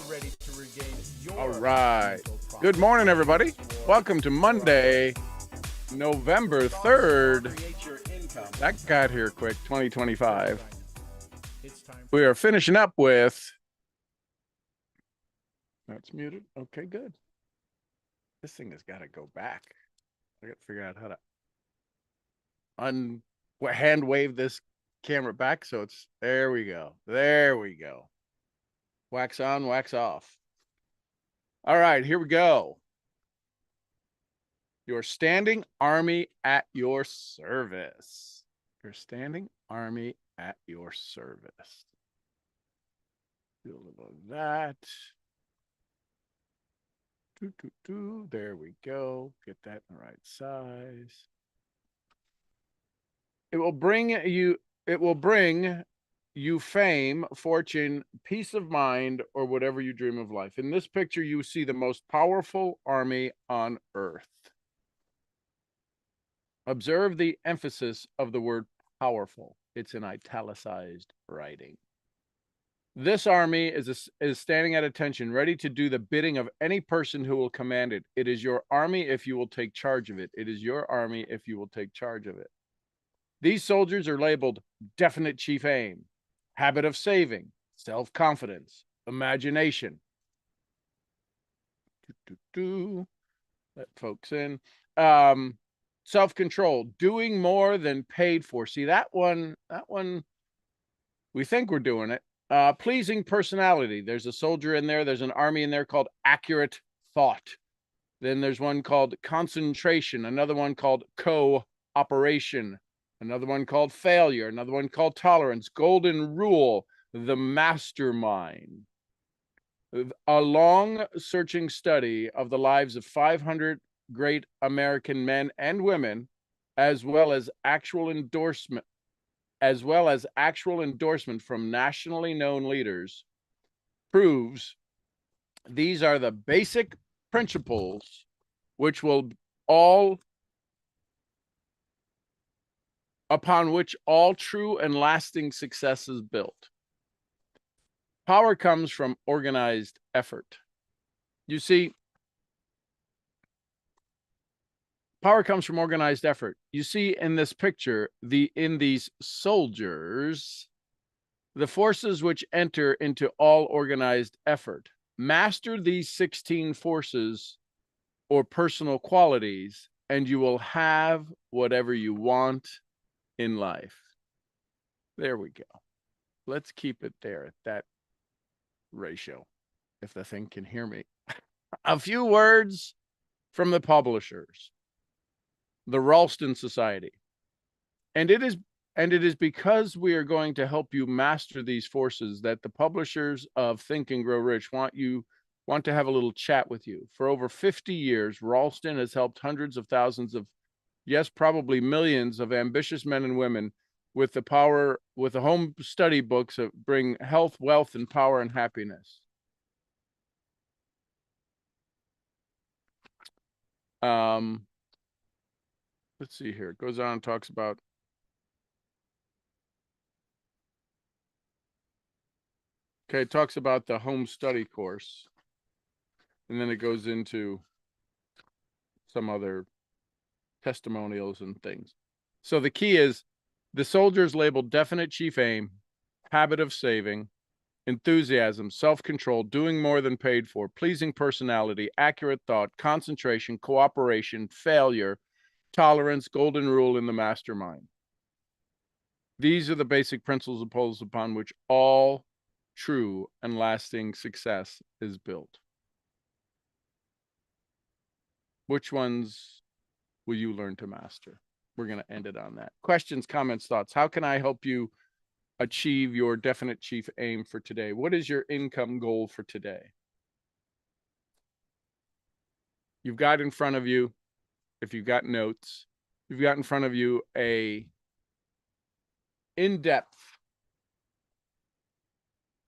ready to regain your All right. Good morning, everybody. Welcome to Monday, November 3rd. That got here quick, 2025. We are finishing up with... That's muted. Okay, good. This thing has got to go back. I got to figure out how to hand wave this camera back so it's... There we go. There we go. Wax on, wax off. All right, here we go. Your standing army at your service. Your standing army at your service. Do a little of that. There we go. Get that in the right size. It will bring you fame, fortune, peace of mind, or whatever you dream of life. In this picture, you see the most powerful army on earth. Observe the emphasis of the word powerful. It's in italicized writing. This army is standing at attention, ready to do the bidding of any person who will command it. It is your army if you will take charge of it. It is your army if you will take charge of it. These soldiers are labeled definite chief aim, habit of saving, self-confidence, imagination. Let folks in. Self-control, doing more than paid for. See, that one, we think we're doing it. Pleasing personality. There's a soldier in there. There's an army in there called accurate thought. Then there's one called concentration. Another one called cooperation. Another one called failure. Another one called tolerance. Golden rule, the mastermind. A long searching study of the lives of 500 great American men and women, as well as actual endorsement from nationally known leaders, proves these are the basic principles upon which all true and lasting success is built. Power comes from organized effort. You see, power comes from organized effort. You see in this picture, in these soldiers, the forces which enter into all organized effort. Master these 16 forces or personal qualities, and you will have whatever you want in life. There we go. Let's keep it there at that ratio, if the thing can hear me. A few words from the publishers. The Ralston Society. And it is because we are going to help you master these forces that the publishers of Think and Grow Rich want to have a little chat with you. For over 50 years, Ralston has helped hundreds of thousands of, yes, probably millions of ambitious men and women with the home study books that bring health, wealth, and power and happiness. Let's see here. It goes on and talks about it talks about the home study course. And then it goes into some other testimonials and things. So the key is the soldiers labeled definite chief aim, habit of saving, enthusiasm, self-control, doing more than paid for, pleasing personality, accurate thought, concentration, cooperation, failure, tolerance, golden rule in the mastermind. These are the basic principles upon which all true and lasting success is built. Which ones will you learn to master? We're going to end it on that. Questions, comments, thoughts. How can I help you achieve your definite chief aim for today? What is your income goal for today? You've got in front of you, if you've got notes, you've got in front of you a in-depth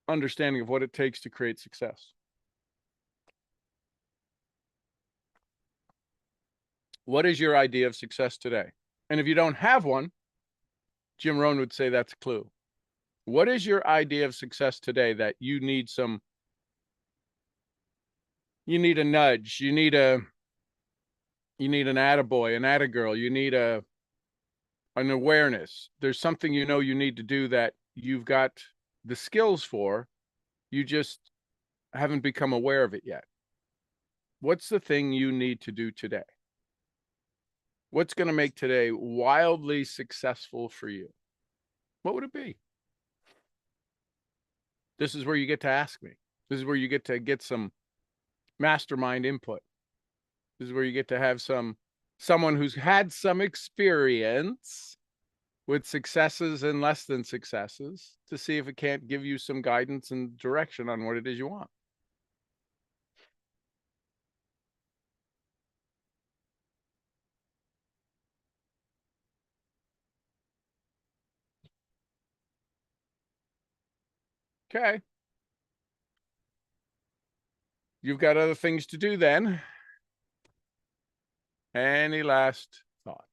understanding of what it takes to create success. What is your idea of success today? And if you don't have one, Jim Rohn would say that's a clue. What is your idea of success today that you need some You need a nudge. You need an attaboy, an attagirl. You need an awareness. There's something you need to do that you've got the skills for. You just haven't become aware of it yet. What's the thing you need to do today? What's going to make today wildly successful for you? What would it be? This is where you get to ask me. This is where you get to get some mastermind input. This is where you get to have someone who's had some experience with successes and less than successes to see if it can't give you some guidance and direction on what it is you want. Okay. You've got other things to do then. Any last thought?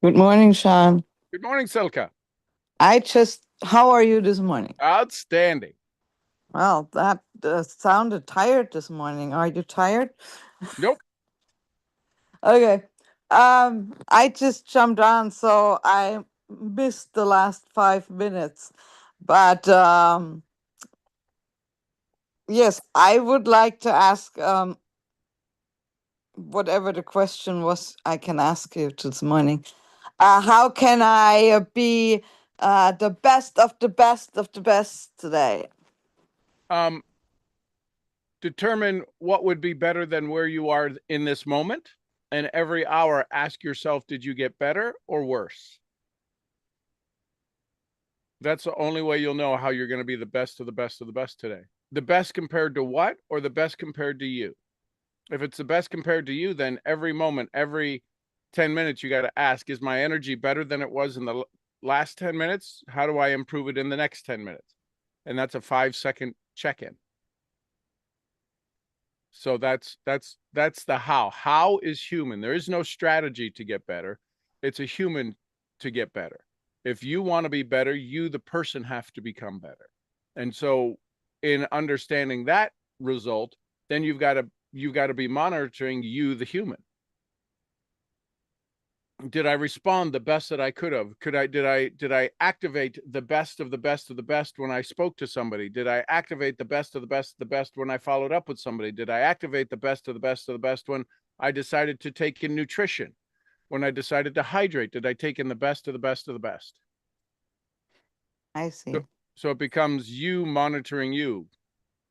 Good morning, Sean. Good morning, Silka. How are you this morning? Outstanding. Well, that sounded tired this morning. Are you tired? Nope. Okay. I just jumped on, so I missed the last 5 minutes. But yes, I would like to ask whatever the question was, I can ask you this morning. How can I be the best of the best of the best today? Determine what would be better than where you are in this moment. And every hour, ask yourself, did you get better or worse? That's the only way you'll know how you're going to be the best of the best of the best today. The best compared to what, or the best compared to you? If it's the best compared to you, then every moment, every 10 minutes, you got to ask, is my energy better than it was in the last 10 minutes? How do I improve it in the next 10 minutes? And that's a 5-second check-in. So that's the how. How is human. There is no strategy to get better. It's a human to get better. If you want to be better, you, the person, have to become better. And so in understanding that result, then you've got to be monitoring you, the human. Did I respond the best that I could have? Did I activate the best of the best of the best when I spoke to somebody? Did I activate the best of the best of the best when I followed up with somebody? Did I activate the best of the best of the best when I decided to take in nutrition? When I decided to hydrate, did I take in the best of the best of the best? I see. So it becomes you monitoring you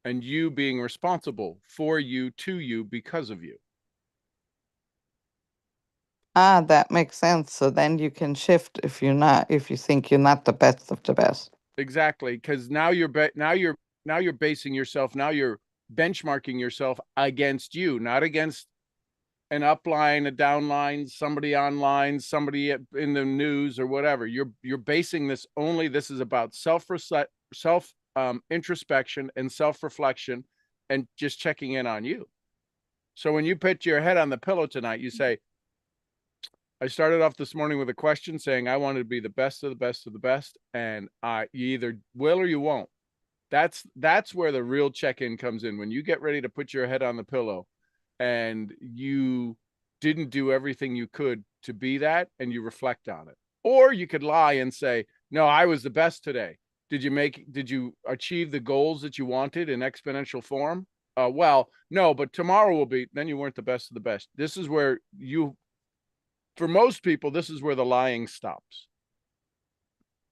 and you being responsible for you, to you, because of you. That makes sense. So then you can shift if you think you're not the best of the best. Exactly, because now you're basing yourself, now you're benchmarking yourself against you, not against an upline, a downline, somebody online, somebody in the news or whatever. You're basing this is about self introspection and self-reflection and just checking in on you. So when you put your head on the pillow tonight, you say, I started off this morning with a question saying I wanted to be the best of the best of the best, and you either will or you won't. That's where the real check-in comes in. When you get ready to put your head on the pillow and you didn't do everything you could to be that, and you reflect on it. Or you could lie and say, no, I was the best today. Did you achieve the goals that you wanted in exponential form? Well, no, but tomorrow will be, then you weren't the best of the best. This is where for most people, this is where the lying stops.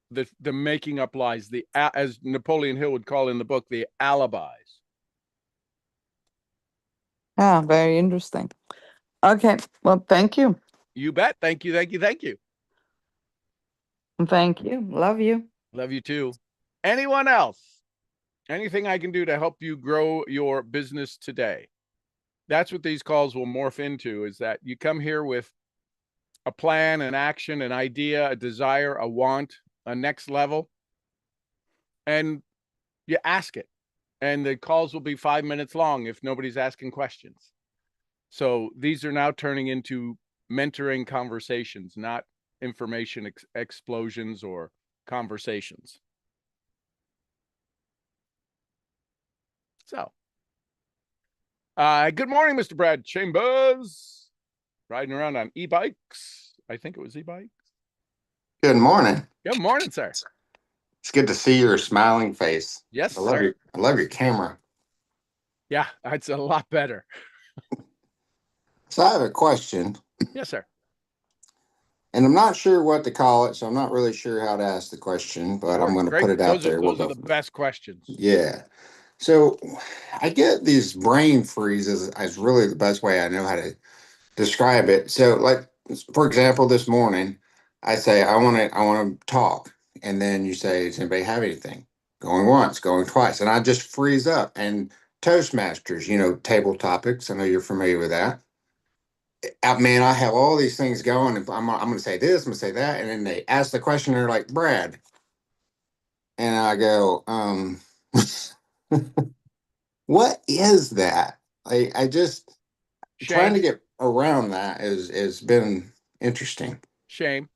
The making up lies, as Napoleon Hill would call in the book, the alibis. Yeah, very interesting. Okay, well, thank you. You bet. Thank you, thank you, thank you. Thank you. Love you. Love you too. Anyone else? Anything I can do to help you grow your business today? That's what these calls will morph into, is that you come here with a plan, an action, an idea, a desire, a want, a next level, and you ask it. And the calls will be 5 minutes long if nobody's asking questions. So these are now turning into mentoring conversations, not information explosions or conversations. So, good morning, Mr. Brad Chambers. Riding around on e-bikes. I think it was e-bikes. Good morning. Good morning, sir. It's good to see your smiling face. Yes, I love sir. I love your camera. Yeah, it's a lot better. So I have a question, Yes, sir. and I'm not sure what to call it, so I'm not really sure how to ask the question, but I'm going to Great. put it out there. Those are the best questions. Yeah. So I get these brain freezes as really the best way I know how to describe it. So, like for example, this morning I say I want to talk, and then you say, "Does anybody have anything?" Going once, going twice, and I just freeze up. And Toastmasters, table topics. I know you're familiar with that. Man, I have all these things going, and I'm going to say this, I'm going to say that, and then they ask the question, they're like, "Brad," and I go, "What is that?" I just trying Shame. to get around that is been interesting. Shame.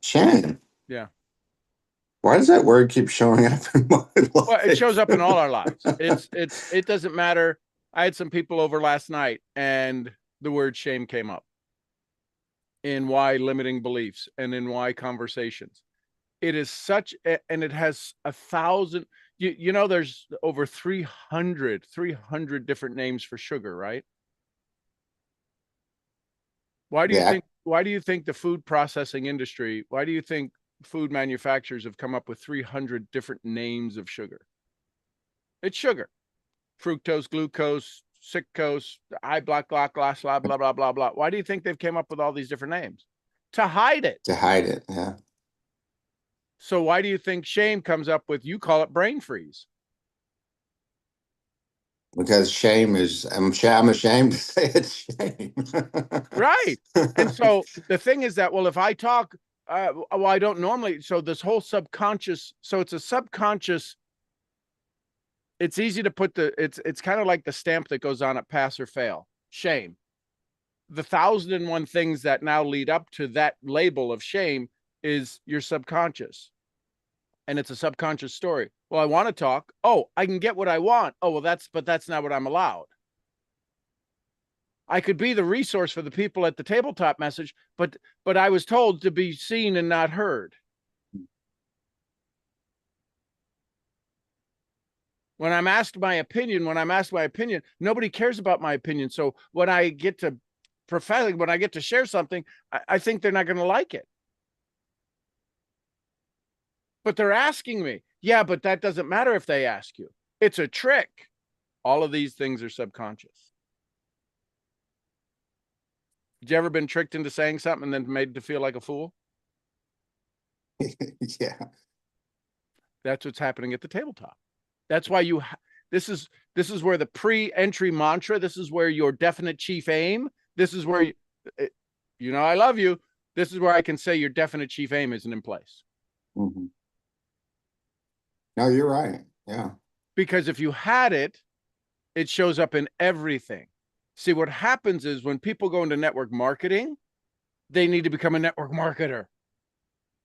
Shame. Yeah. Why does that word keep showing up in my Well, it life? shows up in all our lives. It doesn't matter. I had some people over last night and the word shame came up in why limiting beliefs and in why conversations. It is such and it has 1,000, there's over 300 different names for sugar, right? Yeah, Why do you think the food processing industry, why do you think food manufacturers have come up with 300 different names of sugar? It's sugar. Fructose, glucose, sucrose, I blah blah blah blah blah blah blah blah. Why do you think they've came up with all these different names? To hide it. to hide it. Yeah, So why do you think shame comes up with, you call it brain freeze? because shame is. I'm ashamed to say it's shame. Right. And so the thing is that, well, if I talk, well, I don't normally. So this whole subconscious, so it's a subconscious. It's easy to put it's kind of like the stamp that goes on at pass or fail. Shame. The 1,001 things that now lead up to that label of shame is your subconscious. And it's a subconscious story. Well, I want to talk. Oh, I can get what I want. Oh, well, that's not what I'm allowed. I could be the resource for the people at the tabletop message, but I was told to be seen and not heard. When I'm asked my opinion, nobody cares about my opinion. So when I get to when I get to share something, I think they're not going to like it. But they're asking me. Yeah, but that doesn't matter if they ask you. It's a trick. All of these things are subconscious. Did you ever been tricked into saying something and then made to feel like a fool? Yeah. That's what's happening at the tabletop. That's why this is where the pre-entry mantra, this is where your definite chief aim, this is where I love you. This is where I can say your definite chief aim isn't in place. Mm-hmm. No, you're right. Yeah. Because if you had it, it shows up in everything. See, what happens is when people go into network marketing, they need to become a network marketer.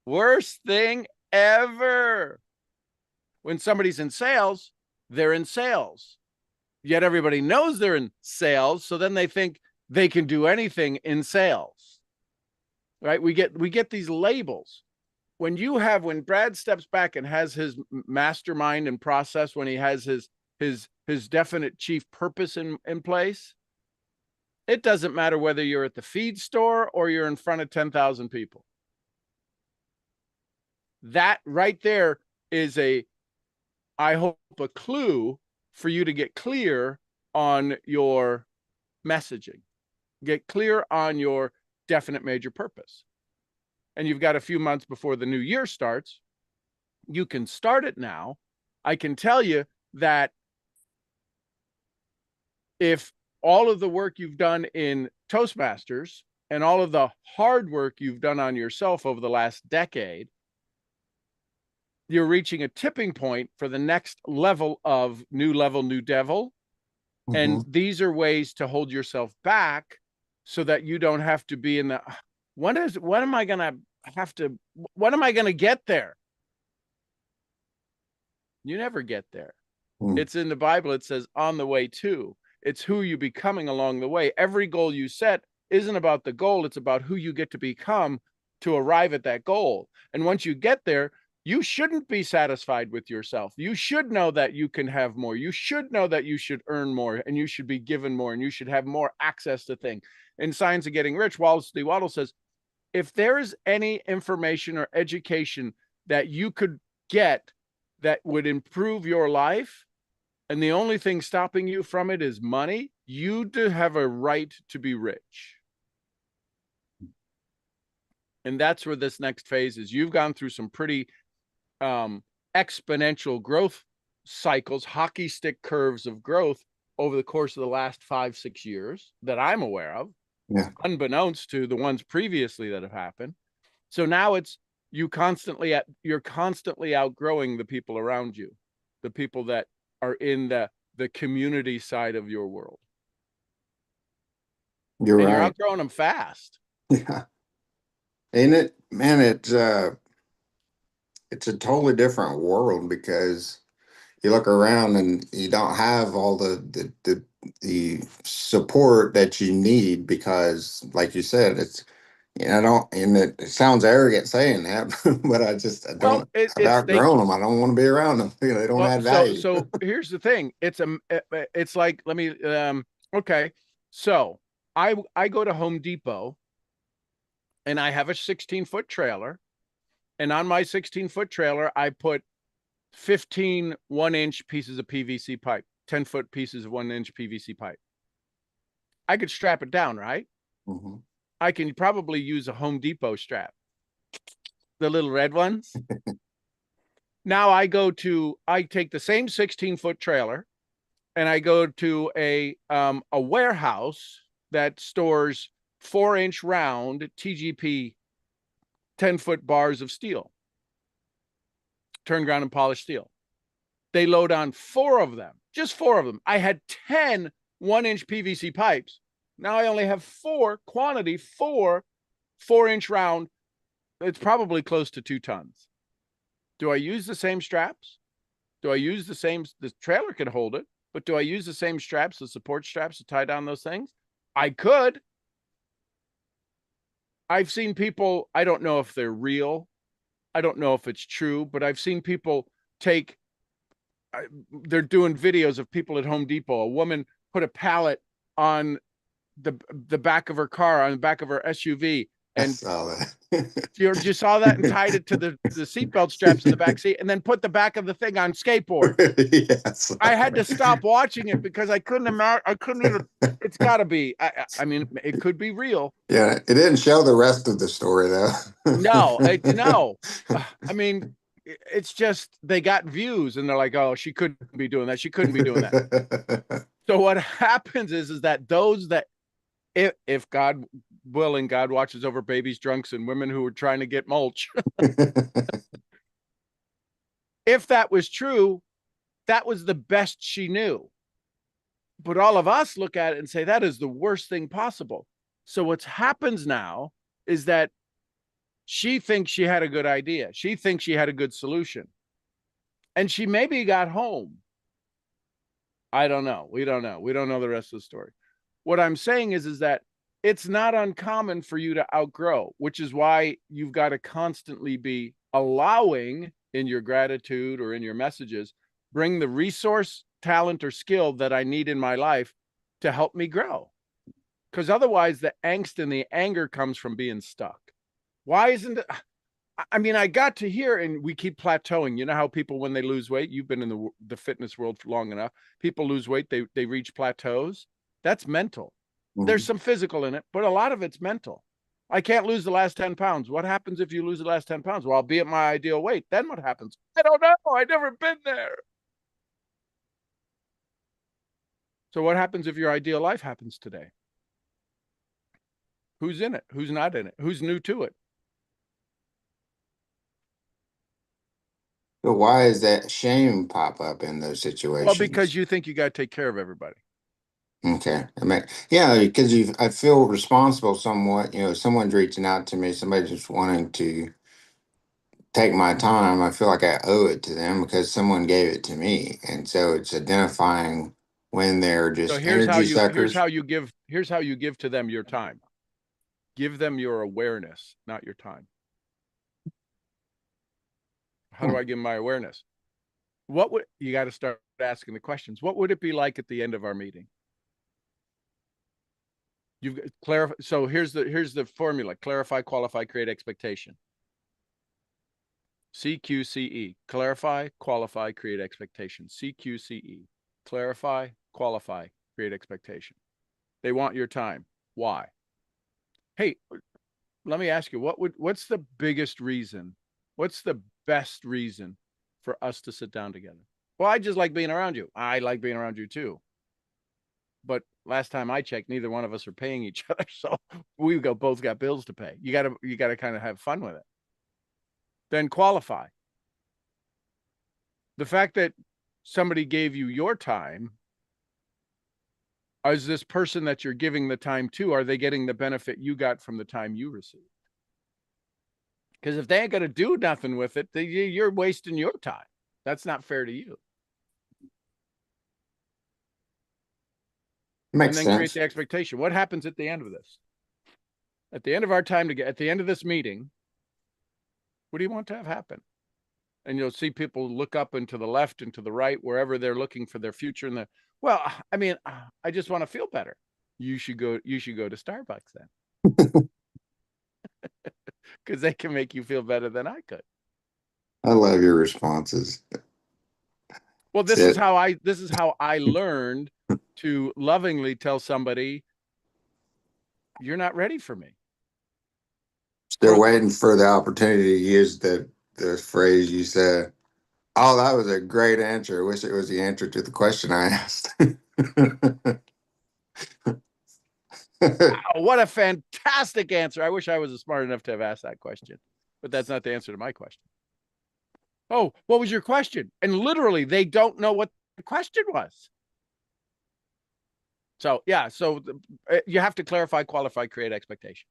Worst thing ever. When somebody's in sales, they're in sales. Yet everybody knows they're in sales, so then they think they can do anything in sales. Right? We get these labels. When Brad steps back and has his mastermind and process, when he has his definite chief purpose in place, it doesn't matter whether you're at the feed store or you're in front of 10,000 people. That right there is I hope, a clue for you to get clear on your messaging, get clear on your definite major purpose. And you've got a few months before the new year starts. You can start it now. I can tell you that if all of the work you've done in Toastmasters and all of the hard work you've done on yourself over the last decade, you're reaching a tipping point for the next level, new devil. Mm-hmm. And these are ways to hold yourself back so that you don't have to be in the, when am I going to get there? You never get there. It's in the Bible. It says on the way to. It's who you becoming along the way. Every goal you set isn't about the goal. It's about who you get to become to arrive at that goal. And once you get there, you shouldn't be satisfied with yourself. You should know that you can have more. You should know that you should earn more and you should be given more and you should have more access to things. In Science of Getting Rich, Wallace D. Waddle says, if there's any information or education that you could get that would improve your life, and the only thing stopping you from it is money, you do have a right to be rich. And that's where this next phase is. You've gone through some pretty exponential growth cycles, hockey stick curves of growth over the course of the last 5-6 years that I'm aware of, unbeknownst to the ones previously that have happened. So now it's you're constantly outgrowing the people around you, the people that are in the community side of your world. You're right. You're outgrowing them fast. Yeah. Ain't it, man, it's a totally different world because you look around and you don't have all the support that you need because, like you said, it's, I don't, and it sounds arrogant saying that, but I've outgrown them. I don't want to be around them. They don't add value. So here's the thing. It's like, okay. So I go to Home Depot and I have a 16-foot trailer, and on my 16-foot trailer, I put 15 1-inch pieces of PVC pipe, 10-foot pieces of 1-inch PVC pipe. I could strap it down, right? Mm-hmm. I can probably use a Home Depot strap, the little red ones. Now I take the same 16-foot trailer and I go to a warehouse that stores 4-inch round TGP 10-foot bars of steel, turned ground and polished steel. They load on 4 of them, just 4 of them. I had 10 1-inch PVC pipes. Now I only have 4 4-inch round. It's probably close to 2 tons. Do I use the same straps? Do I use the trailer can hold it, but do I use the same straps, the support straps to tie down those things? I could. I've seen people, I don't know if they're real. I don't know if it's true, but I've seen people they're doing videos of people at Home Depot. A woman put a pallet on the back of her car, on the back of her SUV. And I saw that. you saw that, and tied it to the seatbelt straps in the back seat, and then put the back of the thing on skateboard. Yes. I had to stop watching it because I couldn't imagine. I couldn't even. It's got to be. I mean, it could be real. Yeah, it didn't show the rest of the story though. No. I mean, it's just they got views, and they're like, "Oh, she couldn't be doing that. She couldn't be doing that." So what happens is that those that, if God willing, God watches over babies, drunks, and women who are trying to get mulch. If that was true, that was the best she knew. But all of us look at it and say that is the worst thing possible. So what happens now is that she thinks she had a good idea. She thinks she had a good solution. And she maybe got home. I don't know. We don't know. We don't know the rest of the story. What I'm saying is that it's not uncommon for you to outgrow, which is why you've got to constantly be allowing in your gratitude or in your messages, bring the resource, talent, or skill that I need in my life to help me grow. Because otherwise the angst and the anger comes from being stuck. Why isn't it? I mean, I got to hear, and we keep plateauing. You know how people, when they lose weight, you've been in the fitness world for long enough. People lose weight, they reach plateaus. That's mental. There's some physical in it, but a lot of it's mental. I can't lose the last 10 pounds. What happens if you lose the last 10 pounds? Well, I'll be at my ideal weight. Then what happens? I don't know. I've never been there. So what happens if your ideal life happens today? Who's in it? Who's not in it? Who's new to it? So why is that shame pop up in those situations? Well, because you think you got to take care of everybody. Okay. I mean, yeah, because I feel responsible somewhat. Someone's reaching out to me, somebody just wanting to take my time, I feel like I owe it to them because someone gave it to me. And so it's identifying when they're So just here's how energy you suckers. give to them your time. Give them your awareness, not your time. How do Hmm. I give my awareness? What would you got to start asking the questions? What would it be like at the end of our meeting? You've clarify. So here's the formula: clarify, qualify, create expectation. CQCE: clarify, qualify, create expectation. CQCE: clarify, qualify, create expectation. They want your time. Why? Hey, let me ask you, what's the biggest reason? What's the best reason for us to sit down together? Well, I just like being around you. I like being around you too. But last time I checked, neither one of us are paying each other, so we both got bills to pay. You gotta kind of have fun with it. Then qualify. The fact that somebody gave you your time, is this person that you're giving the time to, are they getting the benefit you got from the time you received? Because if they ain't gonna do nothing with it, you're wasting your time. That's not fair to you. And Makes then create sense. the expectation. What happens at the end of this? At the end of our time at the end of this meeting, what do you want to have happen? And you'll see people look up and to the left and to the right, wherever they're looking for their future. And well, I mean, I just want to feel better. You should go to Starbucks then, because they can make you feel better than I could. I love your responses. Well, That's it. this is how I learned to lovingly tell somebody, you're not ready for me. Still waiting for the opportunity to use the phrase you said. Oh, that was a great answer. I wish it was the answer to the question I asked. Wow, what a fantastic answer. I wish I was smart enough to have asked that question, but that's not the answer to my question. Oh, what was your question? And literally, they don't know what the question was. So, yeah, you have to clarify, qualify, create expectation.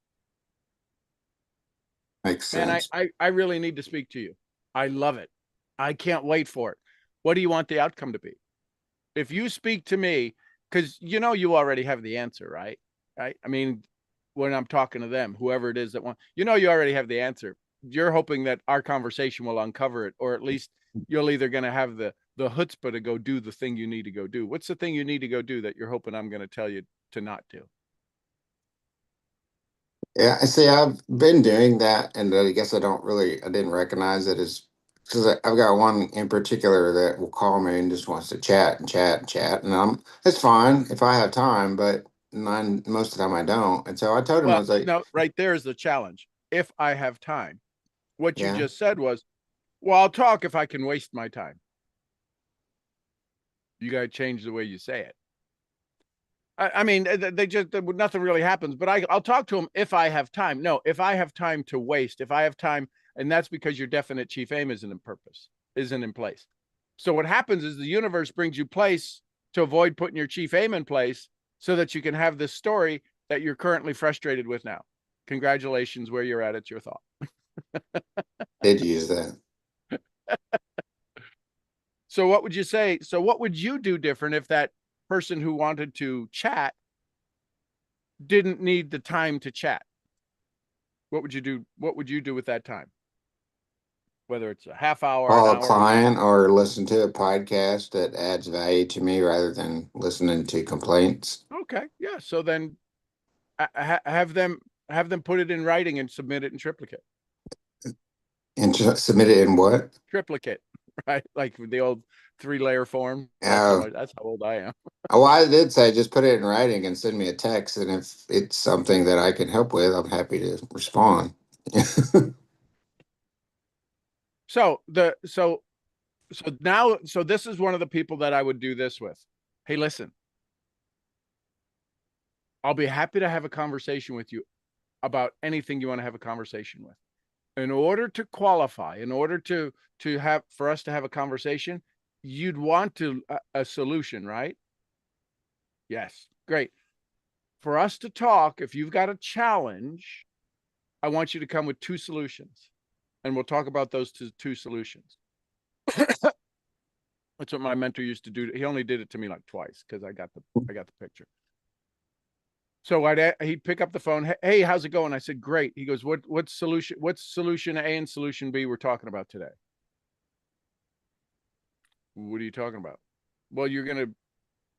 Makes Man, sense. I really need to speak to you. I love it. I can't wait for it. What do you want the outcome to be? If you speak to me, because you already have the answer, right? Right? I mean, when I'm talking to them, whoever it is that want, you already have the answer. You're hoping that our conversation will uncover it, or at least you're either going to have the chutzpah to go do the thing you need to go do. What's the thing you need to go do that you're hoping I'm going to tell you to not do? Yeah, I see. I've been doing that, and I guess I didn't recognize it as because I've got one in particular that will call me and just wants to chat and chat and chat, and it's fine if I have time, but most of the time I don't. And so I told him I Well, was like, no, right there is the challenge. If I have time, what you yeah, just said was, well, I'll talk if I can waste my time. You got to change the way you say it. I mean, they just nothing really happens. But I'll talk to them if I have time. No, if I have time to waste, if I have time, and that's because your definite chief aim isn't in place. So what happens is the universe brings you place to avoid putting your chief aim in place, so that you can have this story that you're currently frustrated with now. Congratulations, where you're at. It's your thought. did use that. So what would you say? So what would you do different if that person who wanted to chat didn't need the time to chat? What would you do? What would you do with that time? Whether it's a half hour, an Call a hour, a week. client or listen to a podcast that adds value to me rather than listening to complaints. Okay, yeah. So then have them put it in writing and submit it in triplicate. And submit it in what? Triplicate, right? Like the old 3-layer form. Uh, That's how old I am. oh, I did say just put it in writing and send me a text, and if it's something that I can help with, I'm happy to respond. So this is one of the people that I would do this with. Hey, listen, I'll be happy to have a conversation with you about anything you want to have a conversation with. In order to qualify, in order to have for us to have a conversation, you'd want a solution, right? Yes, great. For us to talk, if you've got a challenge, I want you to come with 2 solutions. And we'll talk about those two solutions. That's what my mentor used to do. He only did it to me like twice because I got the picture. So he'd pick up the phone. Hey, how's it going? I said, great. He goes, what's solution A and solution B we're talking about today? What are you talking about? Well, you're going to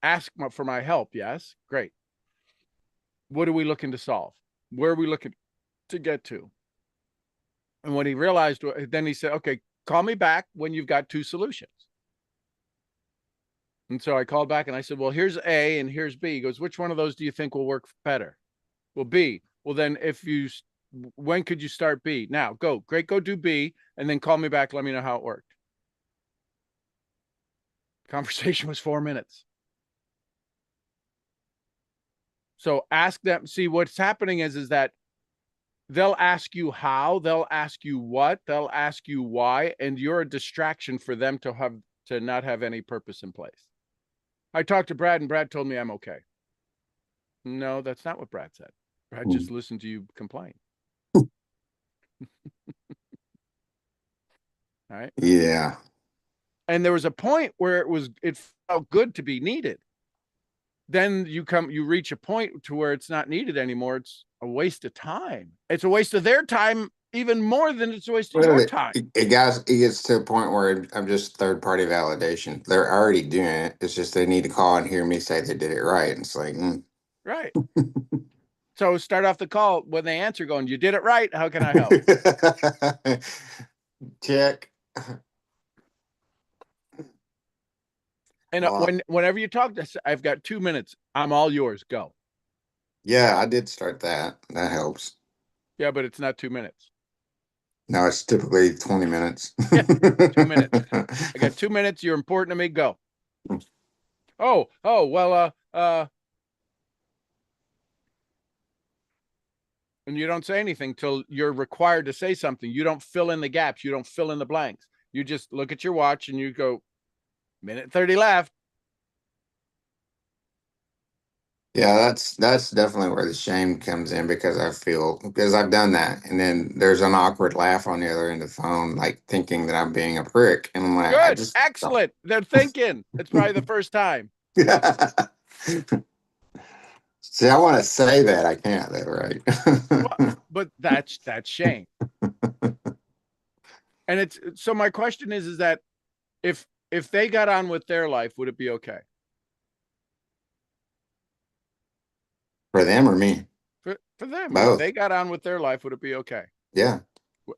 ask for my help. Yes. Great. What are we looking to solve? Where are we looking to get to? And when he realized, then he said, okay, call me back when you've got two solutions. And so I called back and I said, well, here's A and here's B. He goes, which one of those do you think will work better? Well, B. Well, then when could you start B? Now, go. Great, go do B, and then call me back. Let me know how it worked. Conversation was 4 minutes. So ask them, see what's happening is that they'll ask you how, they'll ask you what, they'll ask you why, and you're a distraction for them to not have any purpose in place. I talked to Brad and Brad told me I'm okay. No, that's not what Brad said. Brad just listened to you complain. All right. Yeah. And there was a point where it felt good to be needed. Then you reach a point to where it's not needed anymore. It's a waste of time. It's a waste of their time even more than it's a waste of your time. It gets to a point where I'm just third party validation. They're already doing it. It's just they need to call and hear me say they did it right. And it's like, right. So start off the call when they answer going, you did it right. How can I help? Check. And whenever you talk to, I've got 2 minutes. I'm all yours. Go. Yeah, I did start that. That helps. Yeah, but it's not 2 minutes. No, it's typically 20 minutes. Yeah, 2 minutes. I got 2 minutes. You're important to me. Go. Oh, well, and you don't say anything till you're required to say something. You don't fill in the gaps. You don't fill in the blanks. You just look at your watch and you go, minute 30 left. Yeah, that's definitely where the shame comes in because I've done that, and then there's an awkward laugh on the other end of the phone, like thinking that I'm being a prick, and I'm like, good, excellent. They're thinking. It's probably the first time. See, I want to say that I can't, though, right? But that's shame. And so my question is that if they got on with their life, would it be okay? For them or me? For them. Both. If they got on with their life, would it be okay? Yeah.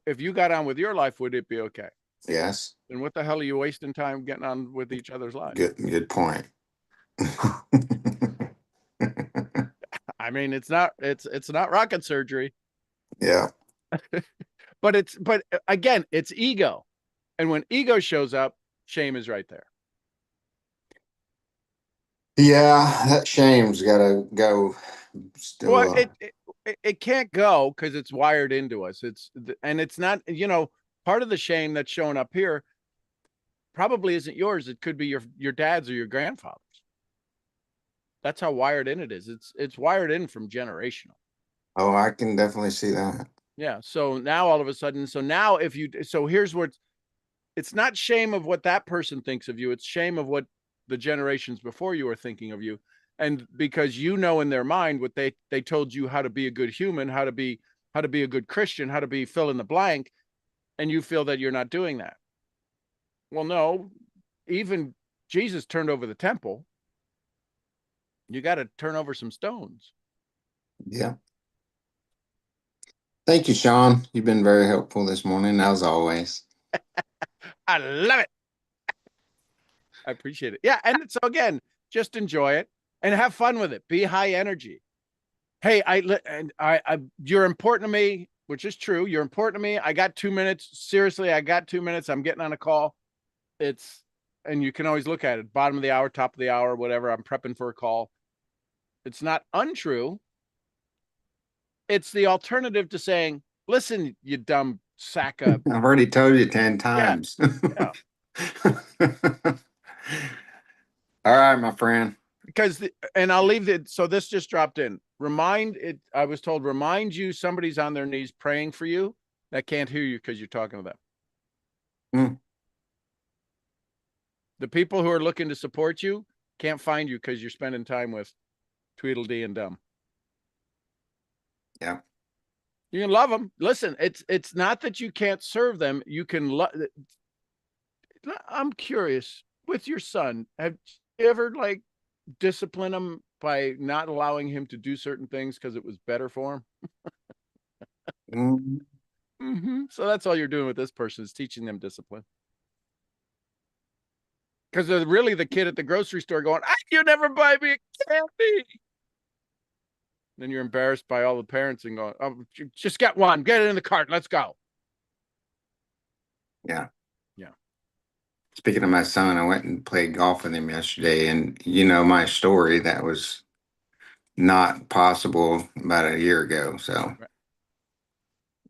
If you got on with your life, would it be okay? Yes. Then what the hell are you wasting time getting on with each other's lives? Good point. I mean, it's not rocket surgery. Yeah. But again, it's ego. And when ego shows up, shame is right there. Yeah, that shame's got to go. Still, well, it can't go because it's wired into us. It's not, part of the shame that's showing up here probably isn't yours. It could be your dad's or your grandfather's. That's how wired in it is. It's wired in from generational. Oh, I can definitely see that. Yeah. So now all of a sudden, here's what it's not shame of what that person thinks of you. It's shame of what the generations before you are thinking of you. And because in their mind what they told you how to be a good human, how to be a good Christian, how to be fill in the blank, and you feel that you're not doing that. Well, no, even Jesus turned over the temple. You got to turn over some stones. Yeah. Thank you, Sean. You've been very helpful this morning, as always. I love it. I appreciate it. Yeah. And so again, just enjoy it and have fun with it. Be high energy. Hey, you're important to me, which is true. You're important to me. I got 2 minutes. Seriously, I got 2 minutes. I'm getting on a call. And you can always look at it, bottom of the hour, top of the hour, whatever. I'm prepping for a call. It's not untrue. It's the alternative to saying, listen, you dumb sack of. I've already told you 10 times. Yeah. All right, my friend. And I'll leave it. So this just dropped in. I was told, remind you somebody's on their knees praying for you. that can't hear you because you're talking to them. Mm. The people who are looking to support you can't find you because you're spending time with Tweedledee and Dumb. Yeah. You can love them. Listen, it's not that you can't serve them. You can love. I'm curious with your son. Have you ever like discipline him by not allowing him to do certain things because it was better for him? Mm. So that's all you're doing with this person is teaching them discipline. Because they're really the kid at the grocery store going, "You never buy me a candy." Then you're embarrassed by all the parents and going, "Oh, just get one. Get it in the cart. Let's go." Yeah. Yeah. Speaking of my son, I went and played golf with him yesterday, and you know my story, that was not possible about a year ago. So Right.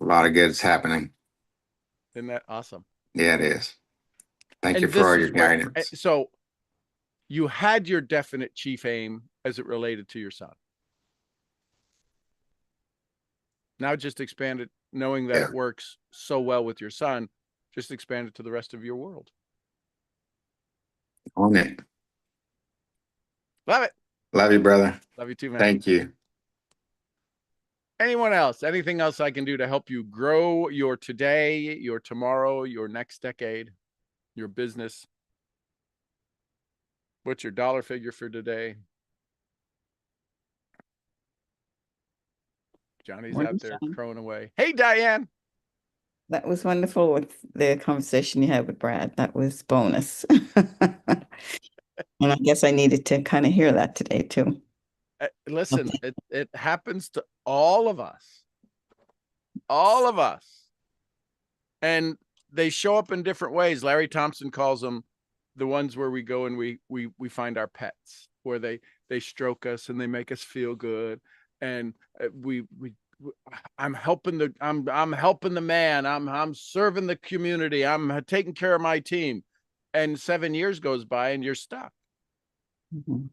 a lot of good's happening. Isn't that awesome? Yeah, it is. Thank you And for this all is your where, guidance. so you had your definite chief aim as it related to your son. Now just expand it, knowing that Yeah. it works so well with your son, just expand it to the rest of your world. On it. Love it. Love you, brother. Love you too, man. Thank you. Anyone else? Anything else I can do to help you grow your today, your tomorrow, your next decade, your business? What's your dollar figure for today? Johnny's Morning, out there Sean. crowing away. Hey, Diane. That was wonderful with the conversation you had with Brad. That was bonus. And I guess I needed to kind of hear that today too. Listen, it happens to all of us. All of us. And they show up in different ways. Larry Thompson calls them the ones where we go and we find our pets, where they stroke us and they make us feel good, and I'm helping the man, I'm serving the community, I'm taking care of my team, and 7 years goes by and you're stuck. Mhm.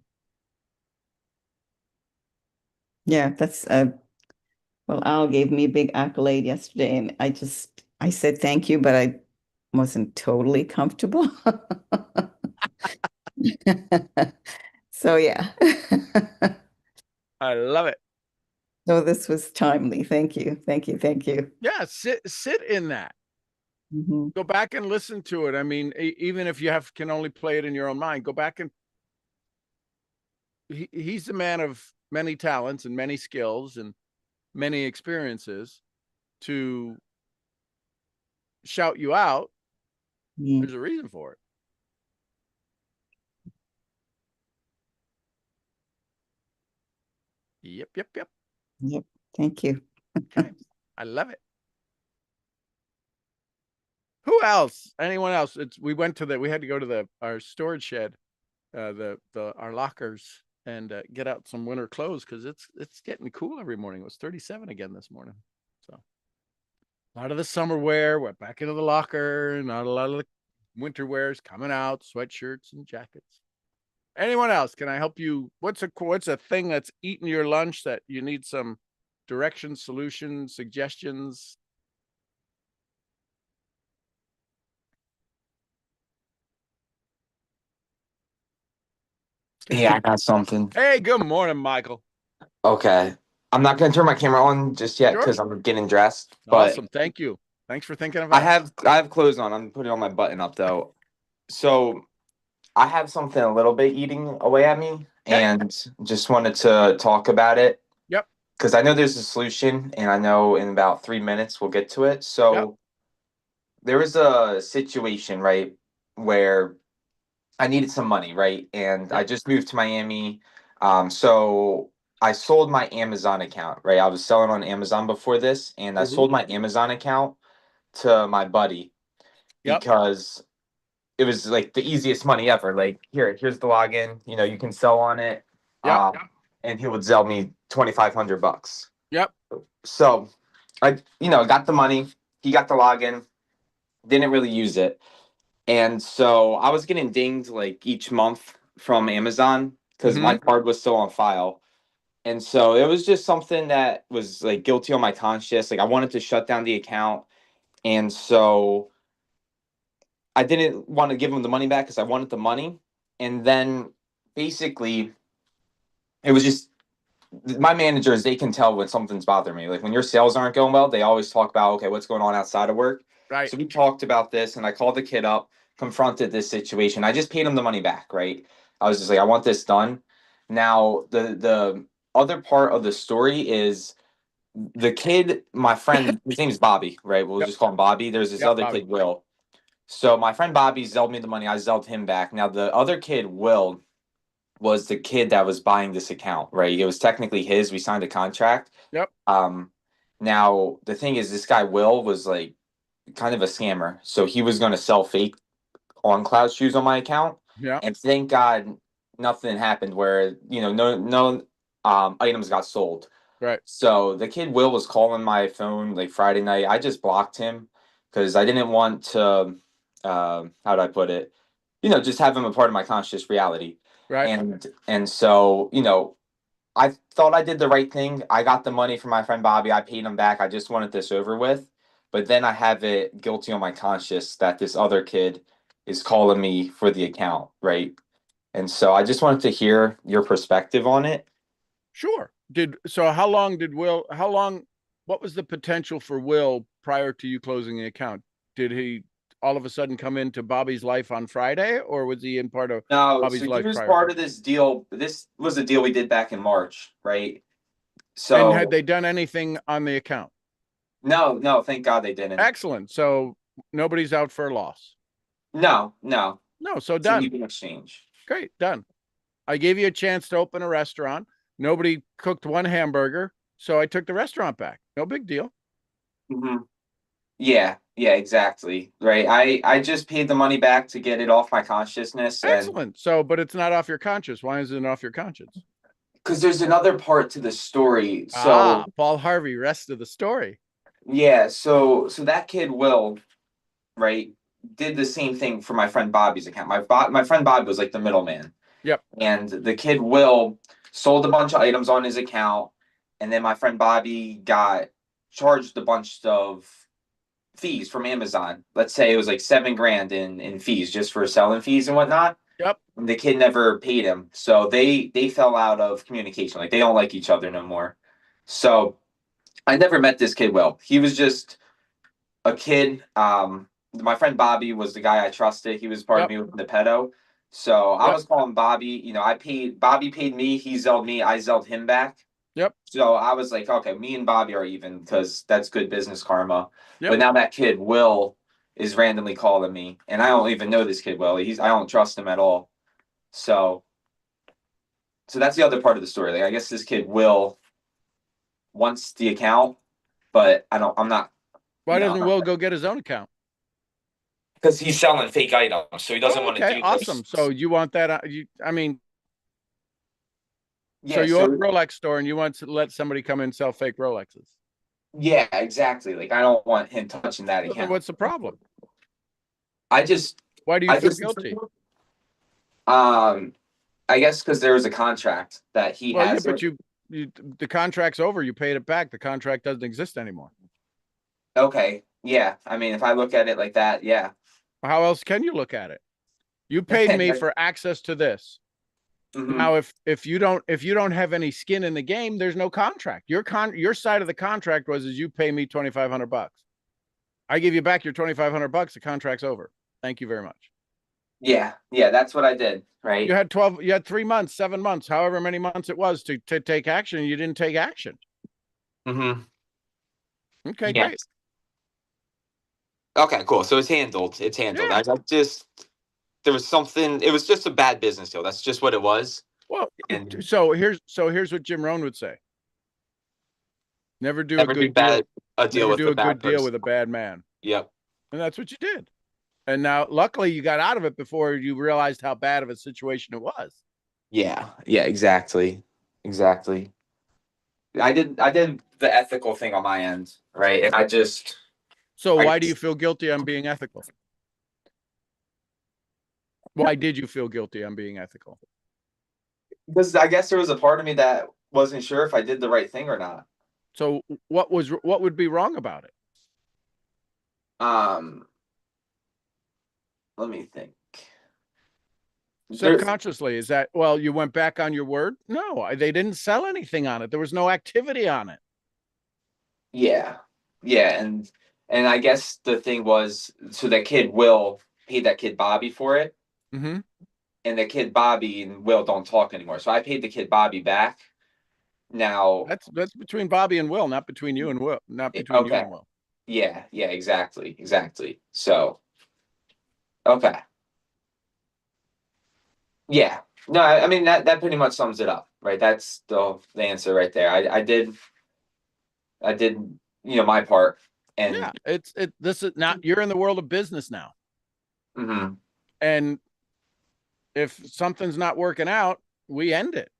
Yeah, that's well, Al gave me a big accolade yesterday, and I said thank you, but I wasn't totally comfortable. So yeah. I love it. So this was timely. Thank you. Thank you. Thank you. Yeah, sit in that. Mhm. Go back and listen to it. I mean, even if you can only play it in your own mind, go back and he's a man of many talents and many skills and many experiences. To shout you out, Mm. there's a reason for it. Yep. Yep. Thank you. Okay. I love it. Who else? Anyone else? We had to go to our storage shed, our lockers, and get out some winter clothes because it's getting cool every morning. It was 37 again this morning. So a lot of the summer wear went back into the locker, not a lot of the winter wears coming out, sweatshirts and jackets. Anyone else? Can I help you? What's a thing that's eating your lunch that you need some directions, solutions, suggestions? Yeah, I got something. Hey, good morning, Michael. Okay. I'm not gonna turn my camera on just yet Sure. because I'm getting dressed. But Awesome. Thank you. Thanks for thinking of I us. have clothes on. I'm putting on my button up though. So I have something a little bit eating away at me, Okay. and just wanted to talk about it Yep. because I know there's a solution, and I know in about 3 minutes we'll get to it. Yep. So there was a situation, right, where I needed some money, right? And I Yep. just moved to Miami. So I sold my Amazon account, right? I was selling on Amazon before this, and I Mm-hmm. sold my Amazon account to my buddy Yep. because it was like the easiest money ever. Like, here's the login, you can sell on it. Yep. And he would sell me $2,500. Yep. So I, got the money, he got the login, didn't really use it. And so I was getting dinged like each month from Amazon because Mm-hmm. my card was still on file. And so it was just something that was like guilty on my conscience. Like I wanted to shut down the account. And so I didn't want to give him the money back because I wanted the money. And then basically, it was just my managers, they can tell when something's bothering me. Like when your sales aren't going well, they always talk about, okay, what's going on outside of work. Right. So we talked about this and I called the kid up, confronted this situation. I just paid him the money back, right? I was just like, I want this done. Now, the other part of the story is the kid, my friend, his name's Bobby, right? We'll Yep. just call him Bobby. There's this Yep, other Bobby. kid, Will. So my friend Bobby zelled me the money. I zelled him back. Now the other kid, Will, was the kid that was buying this account, right? It was technically his. We signed a contract. Yep. Now the thing is, this guy Will was like kind of a scammer. So he was going to sell fake on cloud shoes on my account, Yeah. and thank God nothing happened where no items got sold. Right. So the kid Will was calling my phone like Friday night. I just blocked him because I didn't want to. How do I put it? Just have him a part of my conscious reality. Right. And so I thought I did the right thing. I got the money from my friend Bobby. I paid him back. I just wanted this over with. But then I have it guilty on my conscience that this other kid is calling me for the account, right? And so I just wanted to hear your perspective on it. Sure. How long, what was the potential for Will prior to you closing the account? Did he all of a sudden come into Bobby's life on Friday, or was he in part of No, so Bobby's he life was prior part to? of this deal. This was a deal we did back in March, right? And had So they done anything on the account? no, thank God they didn't. Excellent. So nobody's out for a loss. No. No, so It's an done. even exchange. Great, done. I gave you a chance to open a restaurant. Nobody cooked one hamburger, so I took the restaurant back. No big deal. Hmm. Yeah, exactly. Right. I just paid the money back to get it off my consciousness, and Excellent. So, but it's not off your conscience. Why isn't it off your conscience? because there's another part to the story. So Paul Harvey, rest of the story. yeah, so that kid Will, right, did the same thing for my friend Bobby's account. My friend Bobby was like the middleman, Yep. and the kid Will sold a bunch of items on his account, and then my friend Bobby got charged a bunch of fees from Amazon. Let's say it was like 7 grand in fees just for selling fees and whatnot. Yep. And the kid never paid him, so they fell out of communication. Like they don't like each other no more. So I never met this kid Will. He was just a kid. My friend Bobby was the guy I trusted. He was part of Yep. me with the pedo. So I Yep. was calling Bobby. Bobby paid me. He zelled me. I zelled him back. Yep. So I was like, okay, me and Bobby are even because that's good business karma. Yep. But now that kid Will is randomly calling me, and I don't even know this kid Will. I don't trust him at all. So that's the other part of the story. Like I guess this kid Will wants the account, but I'm not. Why doesn't Will go get his own account? Because he's selling fake items, so he doesn't want to Okay, do awesome. this. So you want that? I mean, Yeah, so you own a Rolex store and you want to let somebody come in and sell fake Rolexes. yeah, exactly. Like I don't want him touching that So then account. what's the problem? I just Why do you feel guilty? I guess because there was a contract that he Well, yeah, has. but the contract's over. You paid it back. The contract doesn't exist anymore. Okay, yeah. I mean, if I look at it like that, yeah. How else can you look at it? You paid me for access to this. Mhm. Now, if you don't have any skin in the game, there's no contract. Your side of the contract was is you pay me $2,500. I give you back your $2,500. The contract's over. Thank you very much. Yeah, that's what I did. Right. You had 3 months, 7 months, however many months it was to take action. And you didn't take action. Mm-hmm. Okay, Yeah. great. Okay, cool. So it's handled. It's handled. Yeah. There was something. It was just a bad business deal. That's just what it was. Well, And so here's what Jim Rohn would say. Never do never a do good bad deal. a deal Never with do a a good bad deal person. with a bad man. Yep. And that's what you did. And now, luckily, you got out of it before you realized how bad of a situation it was. Yeah, exactly. I did the ethical thing on my end, right? And So why do you feel guilty on being ethical? Why did you feel guilty on being ethical? because I guess there was a part of me that wasn't sure if I did the right thing or not. So what would be wrong about it? Um, let me think. There's Subconsciously, is that, well, you went back on your word? No, they didn't sell anything on it. There was no activity on it. yeah, yeah, and I guess the thing was, so that kid Will paid that kid Bobby for it, Mm-hmm. and the kid Bobby and Will don't talk anymore. So I paid the kid Bobby back. Now, That's between Bobby and Will, not between you and Will, not between you okay, and Will. yeah, yeah, exactly, exactly. So okay, yeah, no, I mean that pretty much sums it up, right? That's the answer right there. I did my part, Yeah, and this is not, you're in the world of business now. mhm, And if something's not working out, we end it.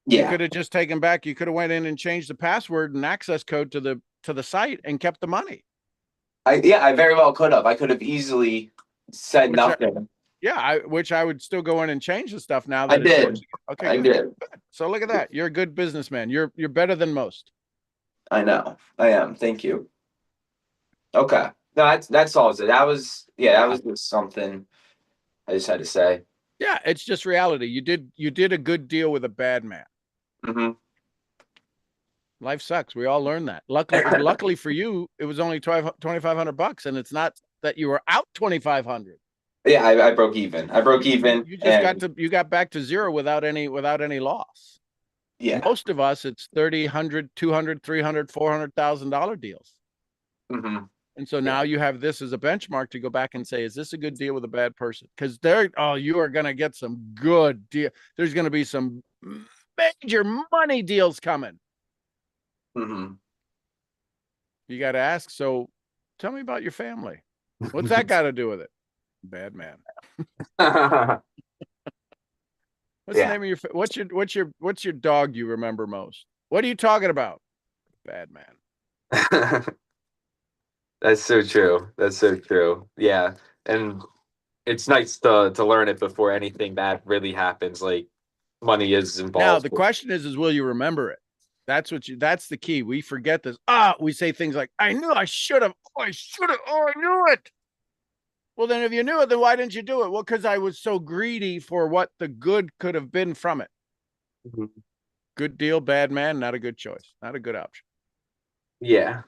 You yeah, could have just taken back, you could have went in and changed the password and access code to the site and kept the money. I very well could have. I could have easily said Which nothing. which I would still go in and change the stuff now I that it's yours did. again. Okay, I good. did. Good. So look at that. You're a good businessman. You're better than most. I know. I am. Thank you. Okay. No, that solves it. That Yeah. was just something I just had to say. Yeah, it's just reality. You did a good deal with a bad man. Hmm. Life sucks. We all learn that. Luckily for you, it was only 2,500 bucks, and it's not that you were out 2,500. Yeah, I broke even. I broke even, You just and you got back to zero without any loss. yeah. Most of us, it's 30, 100, 200, 300, $400,000 deals. Hmm. And so Yeah. now you have this as a benchmark to go back and say, is this a good deal with a bad person? Because you are going to get some good deal. There's going to be some major money deals coming. Hmm. You got to ask. So tell me about your family. What's that got to do with it? Bad man. What's the Yeah. name of what's your dog you remember most? What are you talking about? Bad man. That's so true. That's so true. Yeah. And it's nice to learn it before anything bad really happens. Like money is Now involved. the question is will you remember it? That's the key. We forget this. We say things like, I knew I should have. Oh, I should have. Oh, I knew it. Well, then if you knew it, then why didn't you do it? Well, because I was so greedy for what the good could have been from it. Mhm. Good deal, bad man, not a good choice, not a good option. Yeah.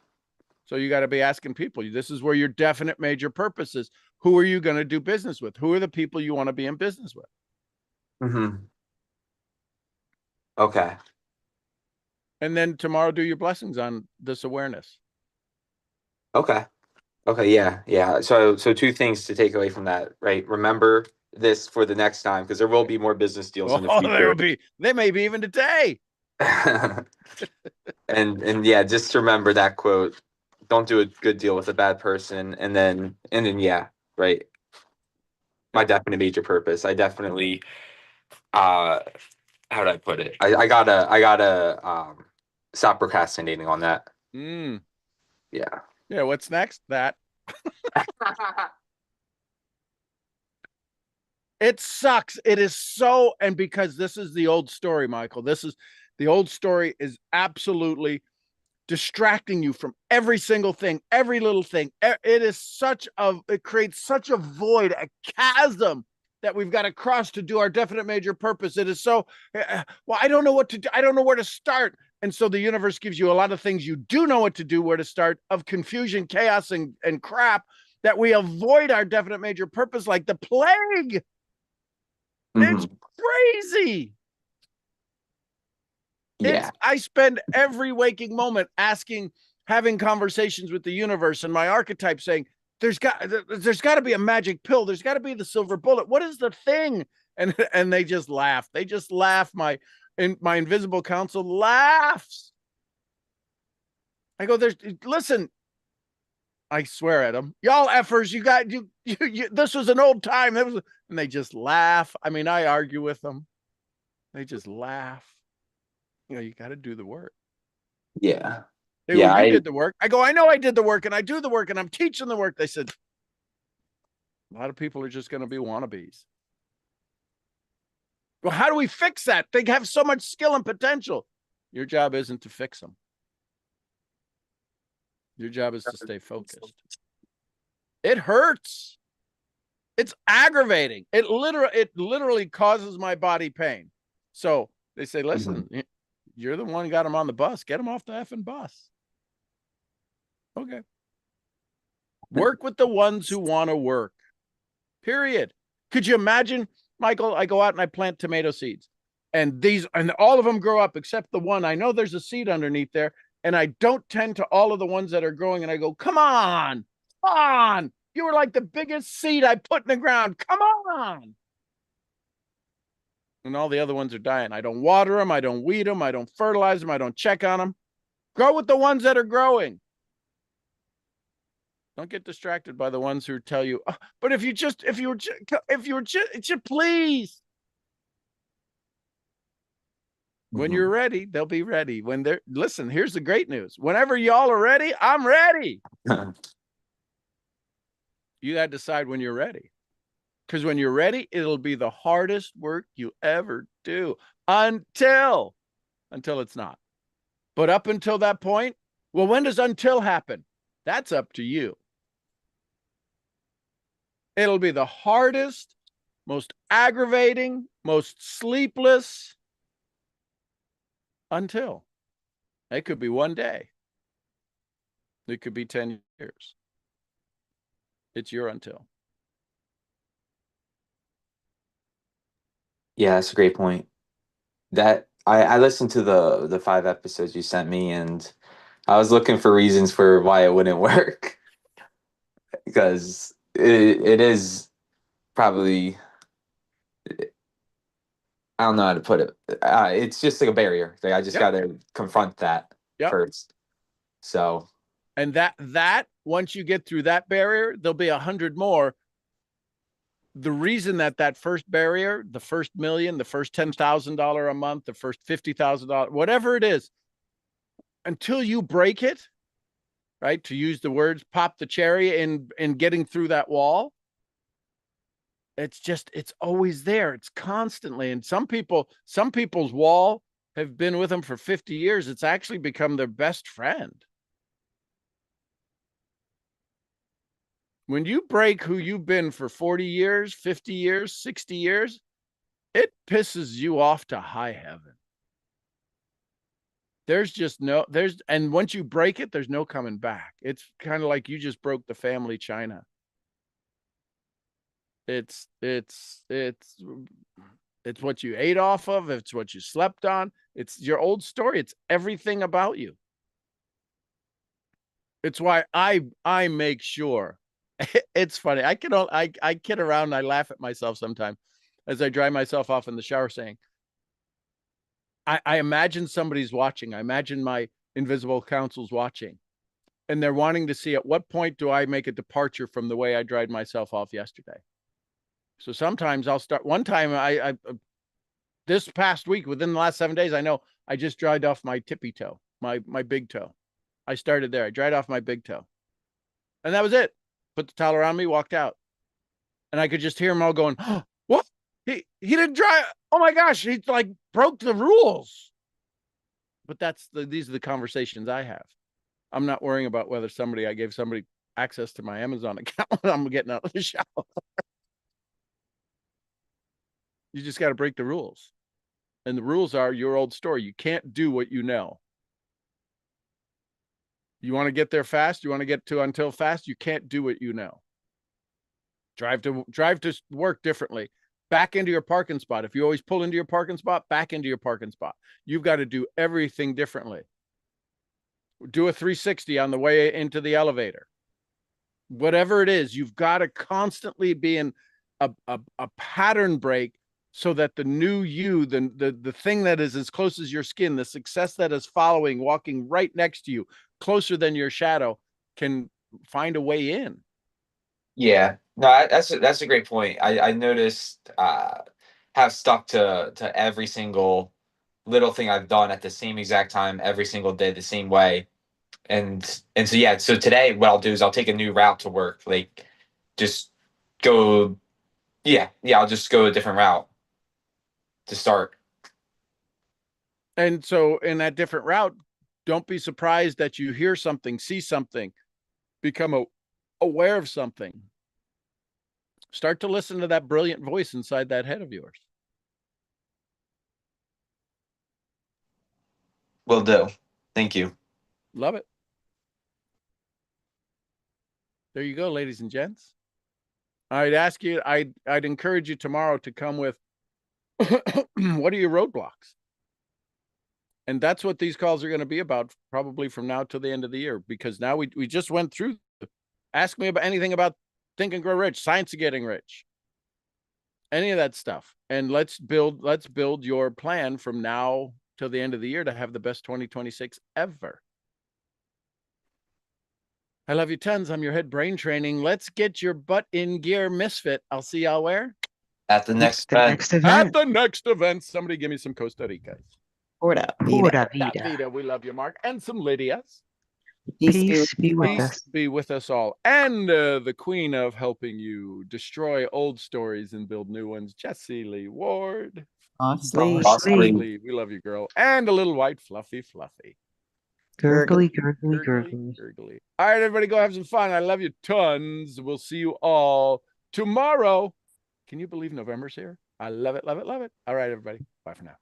So you got to be asking people. This is where your definite major purpose is. Who are you going to do business with? Who are the people you want to be in business with? Hmm. Okay. And then tomorrow, do your blessings on this awareness. Okay. Okay, yeah, yeah. So two things to take away from that, right? Remember this for the next time because there will be more business deals in the Oh, there will future. be. They may be even today. And yeah, just remember that quote. Don't do a good deal with a bad person. And then yeah, right. My Yep. definite major purpose. I definitely uh how did I put it? I gotta stop procrastinating on that. Mm. Yeah. Yeah. What's next? That it sucks. It is so, and because this is the old story, Michael. This is the old story is absolutely distracting you from every single thing, every little thing. It creates such a void, a chasm that we've got to cross to do our definite major purpose. It is so, well, I don't know what to do. I don't know where to start. And so the universe gives you a lot of things you do know what to do, where to start, of confusion, chaos, and crap, that we avoid our definite major purpose like the plague. It's Mhm. crazy. Yeah. I spend every waking moment having conversations with the universe and my archetype saying, there's got to be a magic pill. There's got to be the silver bullet. What is the thing? And they just laugh. They just laugh. My invisible counsel laughs. I go, listen, I swear at them. Y'all effers, this was an old time. And they just laugh. I mean, I argue with them. They just laugh. You got to do the work. Yeah. They go, Yeah, you I did the work. I go, I know I did the work and I do the work and I'm teaching the work. They said, a lot of people are just going to be wannabes. Well, how do we fix that? They have so much skill and potential. Your job isn't to fix them. Your job is to stay focused. It hurts. It's aggravating. It literally causes my body pain. So they say, listen, you're the one who got him on the bus. Get him off the effing bus. Okay. Work with the ones who want to work. Period. Could you imagine, Michael, I go out and I plant tomato seeds and all of them grow up except the one. I know there's a seed underneath there and I don't tend to all of the ones that are growing and I go, come on. You were like the biggest seed I put in the ground. Come on. And all the other ones are dying. I don't water them. I don't weed them. I don't fertilize them. I don't check on them. Grow with the ones that are growing. Don't get distracted by the ones who tell you, oh, but if you were just please. When you're ready, they'll be ready. Listen, here's the great news. Whenever y'all are ready, I'm ready. You got to decide when you're ready. Because when you're ready, it'll be the hardest work you ever do until it's not. But up until that point, well, when does until happen? That's up to you. It'll be the hardest, most aggravating, most sleepless until. It could be one day. It could be 10 years. It's your until. Yeah, that's a great point. That I listened to the 5 episodes you sent me, and I was looking for reasons for why it wouldn't work because it is probably, I don't know how to put it. It's just like a barrier. Like I just got to confront that first. So, and that once you get through that barrier, there'll be 100 more. The reason that first barrier, the first million, the first $10,000 a month, the first $50,000, whatever it is, until you break it, right? To use the words, pop the cherry in getting through that wall. It's always there. It's constantly. And some people's wall have been with them for 50 years. It's actually become their best friend. When you break who you've been for 40 years, 50 years, 60 years, it pisses you off to high heaven. And once you break it, there's no coming back. It's kind of like you just broke the family china. It's what you ate off of. It's what you slept on. It's your old story. It's everything about you. It's why I make sure. It's funny. I kid around and I laugh at myself sometimes as I dry myself off in the shower saying, I imagine somebody's watching. I imagine my invisible counsel's watching. And they're wanting to see at what point do I make a departure from the way I dried myself off yesterday. So sometimes I'll start. One time I this past week, within the last 7 days, I know I just dried off my tippy toe, my big toe. I started there. I dried off my big toe. And that was it. Put the towel around me, walked out. And I could just hear them all going, oh, what? He didn't dry. Oh my gosh, he like broke the rules. But these are the conversations I have. I'm not worrying about whether I gave somebody access to my Amazon account when I'm getting out of the shower. You just got to break the rules. And the rules are your old story. You can't do what you know. You want to get there fast? You want to get to until fast? You can't do what you know. Drive to work differently. Back into your parking spot. If you always pull into your parking spot, back into your parking spot. You've got to do everything differently. Do a 360 on the way into the elevator. Whatever it is, you've got to constantly be in a pattern break so that the new you, the thing that is as close as your skin, the success that is following, walking right next to you, closer than your shadow, can find a way in. Yeah, no, that's a great point. I noticed have stuck to every single little thing I've done at the same exact time every single day the same way. And so yeah, so today what I'll do is I'll take a new route to work. Like just go I'll just go a different route to start. And so in that different route, Don't be surprised that you hear something, see something, become aware of something. Start to listen to that brilliant voice inside that head of yours. Will do. Thank you. Love it. There you go, ladies and gents. I'd ask you, I'd encourage you tomorrow to come with what are your roadblocks? And that's what these calls are going to be about, probably from now till the end of the year, because now we just went through. Ask me about anything about Think and Grow Rich, Science of Getting Rich, any of that stuff. And let's build your plan from now till the end of the year to have the best 2026 ever. I love you tons. I'm your head brain training. Let's get your butt in gear, misfit. I'll see y'all where? At the next The event. next event. At the next event. Somebody give me some Costa Rica. Pura Pura vida. vida. Vida, we love you, Mark. And some Lydias. Peace be with Peace us. be with us all. And the queen of helping you destroy old stories and build new ones, Jessie Lee Ward. Bosley. Bosley. Bosley, we love you, girl. And a little white fluffy. Gurgly, gurgly, gurgly. Gurgly. All right, everybody, go have some fun. I love you tons. We'll see you all tomorrow. Can you believe November's here? I love it, love it, love it. All right, everybody. Bye for now.